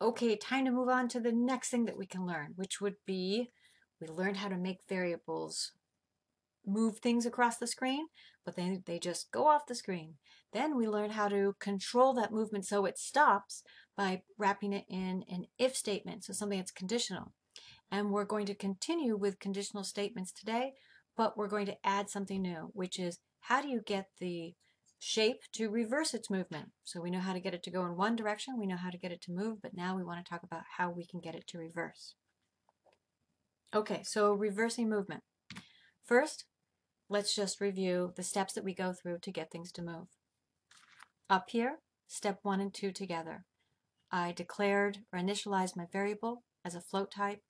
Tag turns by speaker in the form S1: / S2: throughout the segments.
S1: Okay, time to move on to the next thing that we can learn, which would be we learned how to make variables move things across the screen, but then they just go off the screen. Then we learn how to control that movement so it stops by wrapping it in an if statement, so something that's conditional. And we're going to continue with conditional statements today, but we're going to add something new, which is how do you get the shape to reverse its movement? So we know how to get it to go in one direction, we know how to get it to move, but now we want to talk about how we can get it to reverse. Okay, so reversing movement. First, let's just review the steps that we go through to get things to move. Up here, step 1 and 2 together. I declared or initialized my variable as a float type,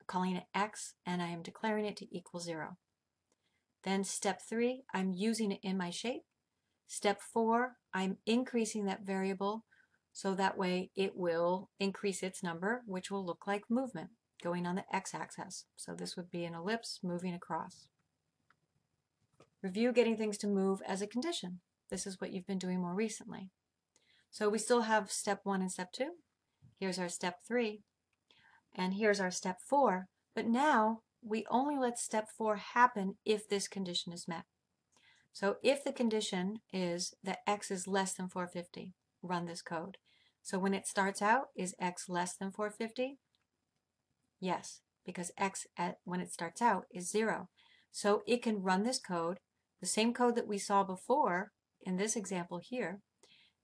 S1: calling it x, and I am declaring it to equal 0. Then step 3, I'm using it in my shape. Step 4, I'm increasing that variable so that way it will increase its number, which will look like movement going on the x-axis. So this would be an ellipse moving across. Review getting things to move as a condition. This is what you've been doing more recently. So we still have step 1 and step 2. Here's our step 3. And here's our step 4. But now we only let step 4 happen if this condition is met. So if the condition is that x is less than 450, run this code. So when it starts out, is x less than 450? Yes, because x when it starts out is 0. So it can run this code, the same code that we saw before in this example here.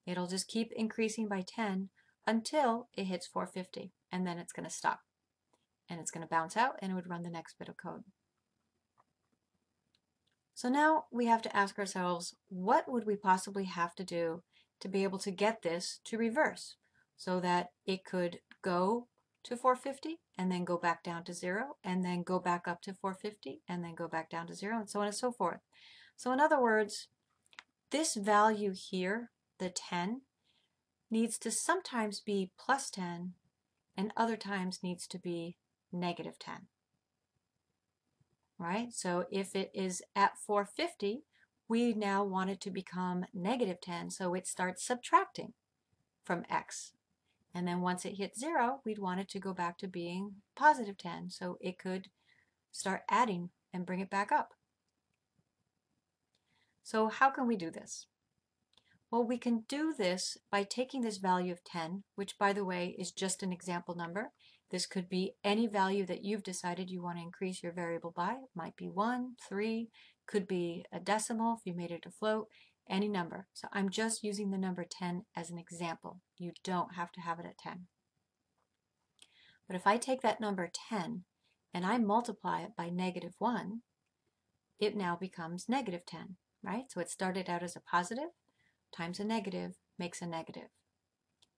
S1: It'll just keep increasing by 10 until it hits 450, and then it's going to stop. And it's going to bounce out, and it would run the next bit of code. So now we have to ask ourselves, what would we possibly have to do to be able to get this to reverse so that it could go to 450 and then go back down to 0 and then go back up to 450 and then go back down to 0 and so on and so forth. So in other words, this value here, the 10, needs to sometimes be plus 10 and other times needs to be negative 10. Right? So if it is at 450, we now want it to become negative 10, so it starts subtracting from x. And then once it hits 0, we'd want it to go back to being positive 10, so it could start adding and bring it back up. So how can we do this? Well, we can do this by taking this value of 10, which by the way is just an example number. This could be any value that you've decided you want to increase your variable by. It might be 1, 3, could be a decimal if you made it a float, any number. So I'm just using the number 10 as an example. You don't have to have it at 10. But if I take that number 10 and I multiply it by negative 1, it now becomes negative 10, right? So it started out as a positive times a negative makes a negative.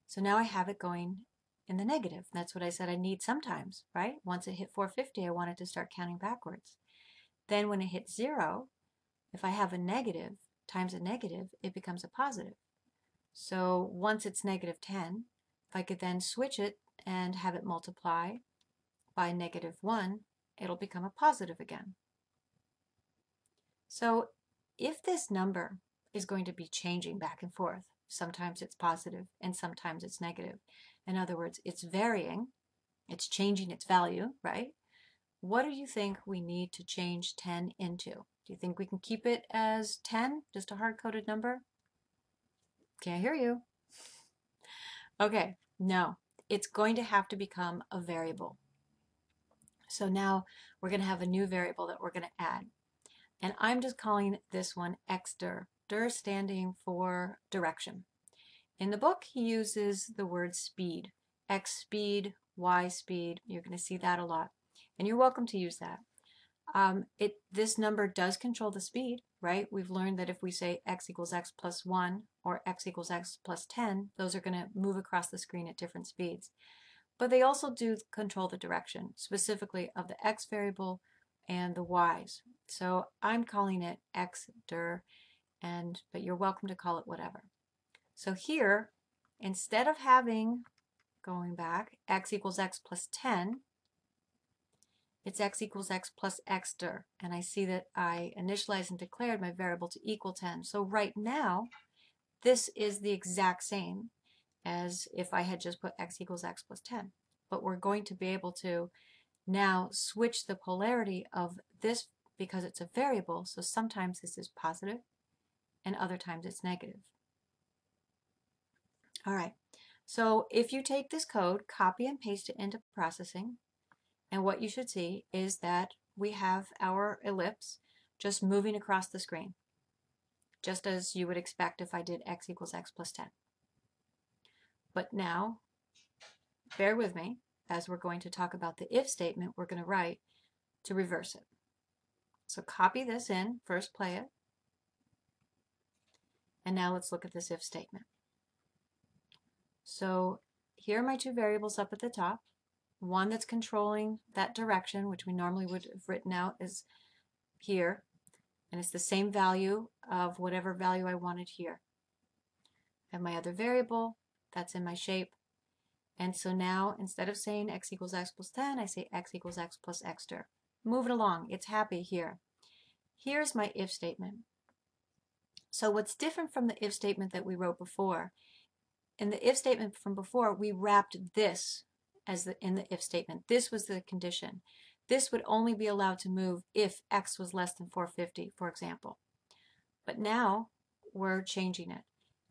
S1: So now I have it going in the negative. That's what I said I need sometimes, right? Once it hit 450, I wanted to start counting backwards. Then when it hits 0, if I have a negative times a negative, it becomes a positive. So once it's negative 10, if I could then switch it and have it multiply by negative 1, it'll become a positive again. So if this number is going to be changing back and forth, sometimes it's positive and sometimes it's negative. In other words, it's varying, it's changing its value, right? What do you think we need to change 10 into? Do you think we can keep it as 10, just a hard-coded number? Can't hear you. Okay, no, it's going to have to become a variable. So now we're going to have a new variable that we're going to add. And I'm just calling this one xdir, dir standing for direction. In the book, he uses the word speed, x speed, y speed. You're going to see that a lot. And you're welcome to use that. This number does control the speed, right? We've learned that if we say x equals x plus 1 or x equals x plus 10, those are going to move across the screen at different speeds. But they also do control the direction, specifically of the x variable and the y's. So I'm calling it xdir, but you're welcome to call it whatever. So here, instead of having, going back, x equals x plus 10, it's x equals x plus xdir. And I see that I initialized and declared my variable to equal 10. So right now, this is the exact same, as if I had just put x equals x plus 10. But we're going to be able to now switch the polarity of this because it's a variable, so sometimes this is positive and other times it's negative. All right, so if you take this code, copy and paste it into processing, and what you should see is that we have our ellipse just moving across the screen, just as you would expect if I did x equals x plus 10. But now, bear with me, as we're going to talk about the if statement we're going to write to reverse it. So copy this in, first play it, and now let's look at this if statement. So here are my two variables up at the top. One that's controlling that direction, which we normally would have written out, is here, and it's the same value of whatever value I wanted here. I have my other variable that's in my shape, and so now instead of saying x equals x plus 10, I say x equals x plus x dir. Move it along, it's happy here. Here's my if statement. So what's different from the if statement that we wrote before, in the if statement from before, we wrapped this as in the if statement. This was the condition. This would only be allowed to move if x was less than 450, for example. But now we're changing it,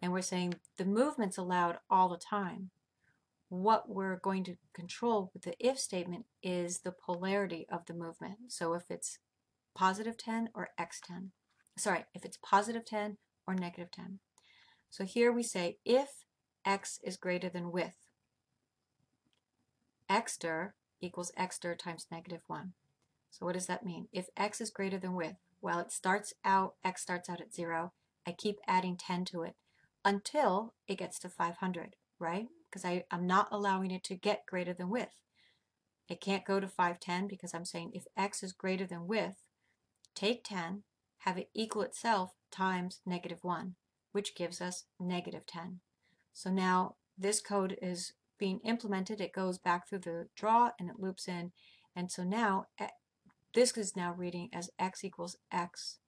S1: and we're saying the movement's allowed all the time. What we're going to control with the if statement is the polarity of the movement. So if it's positive 10 or x10. Sorry, if it's positive 10 or negative 10. So here we say if x is greater than width, x dir equals x dir times negative 1. So what does that mean? If x is greater than width, well, x starts out at 0. I keep adding 10 to it until it gets to 500, right? Because I'm not allowing it to get greater than width. It can't go to 510 because I'm saying if x is greater than width, take 10, have it equal itself times negative 1, which gives us negative 10. So now this code is being implemented. It goes back through the draw and it loops in. And so now this is now reading as x equals x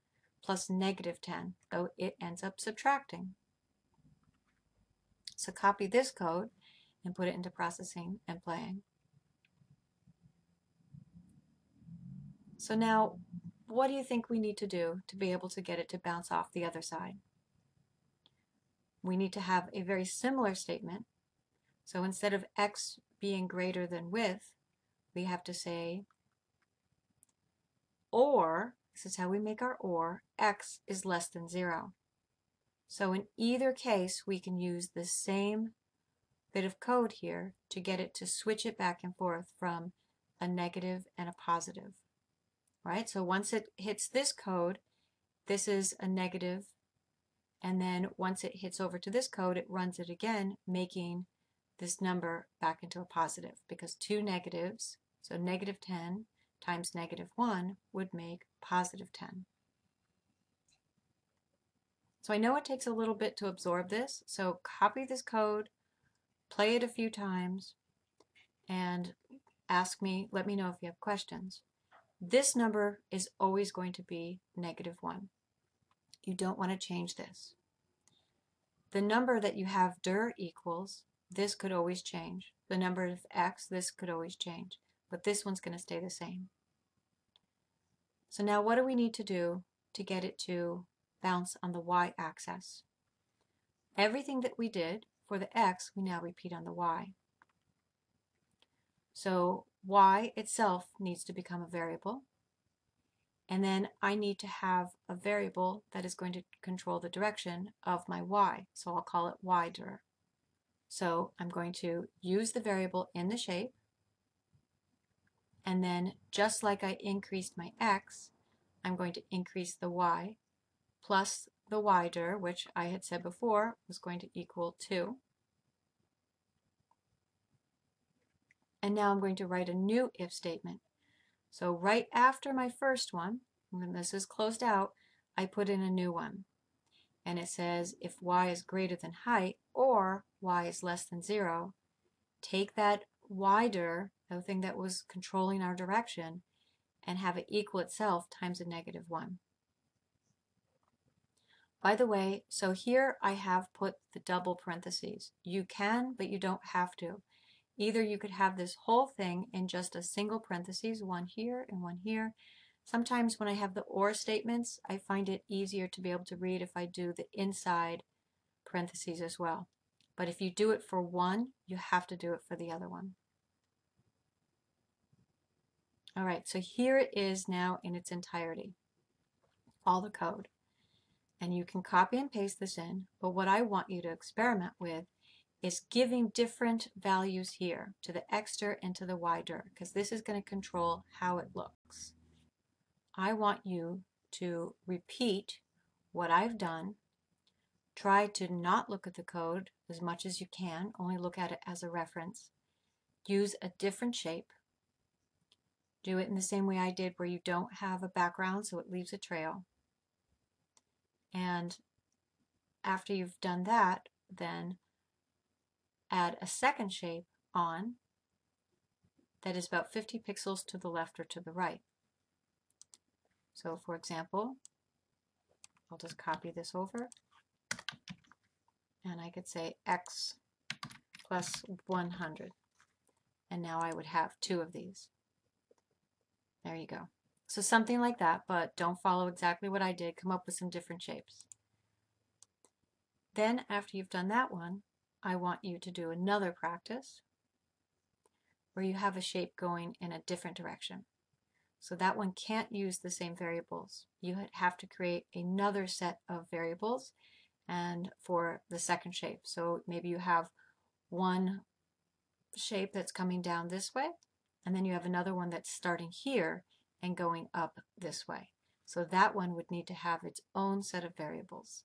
S1: plus negative 10, though it ends up subtracting. So copy this code and put it into processing and playing. So now, what do you think we need to do to be able to get it to bounce off the other side? We need to have a very similar statement. So instead of x being greater than width, we have to say, or, this is how we make our or, x is less than 0. So in either case, we can use the same bit of code here to get it to switch it back and forth from a negative and a positive. Right? So once it hits this code, this is a negative, and then once it hits over to this code, it runs it again, making this number back into a positive, because two negatives, so negative 10 times negative 1 would make positive 10. So I know it takes a little bit to absorb this, so copy this code, play it a few times, and let me know if you have questions. This number is always going to be negative 1. You don't want to change this. The number that you have dir equals, this could always change. The number of x, this could always change. But this one's going to stay the same. So now what do we need to do to get it to bounce on the y-axis? Everything that we did for the x, we now repeat on the y. So y itself needs to become a variable. And then I need to have a variable that is going to control the direction of my y. So I'll call it y dir. So I'm going to use the variable in the shape. And then just like I increased my x, I'm going to increase the y plus the y dir, which I had said before was going to equal 2. And now I'm going to write a new if statement. So right after my first one, when this is closed out, I put in a new one. And it says if y is greater than height or y is less than 0, take that y dir, the thing that was controlling our direction, and have it equal itself times a negative 1. By the way, so here I have put the double parentheses. You can, but you don't have to. Either you could have this whole thing in just a single parentheses, one here and one here. Sometimes when I have the or statements, I find it easier to be able to read if I do the inside parentheses as well. But if you do it for one, you have to do it for the other one. All right, so here it is now in its entirety, all the code. And you can copy and paste this in, but what I want you to experiment with is giving different values here to the xdir and to the ydir, because this is going to control how it looks. I want you to repeat what I've done. Try to not look at the code as much as you can, only look at it as a reference. Use a different shape. Do it in the same way I did, where you don't have a background so it leaves a trail. And after you've done that, then add a second shape on that is about 50 pixels to the left or to the right. So for example, I'll just copy this over, and I could say x plus 100. And now I would have two of these. There you go. So something like that, but don't follow exactly what I did. Come up with some different shapes. Then after you've done that one, I want you to do another practice where you have a shape going in a different direction. So that one can't use the same variables. You have to create another set of variables and for the second shape. So maybe you have one shape that's coming down this way, and then you have another one that's starting here and going up this way. So that one would need to have its own set of variables.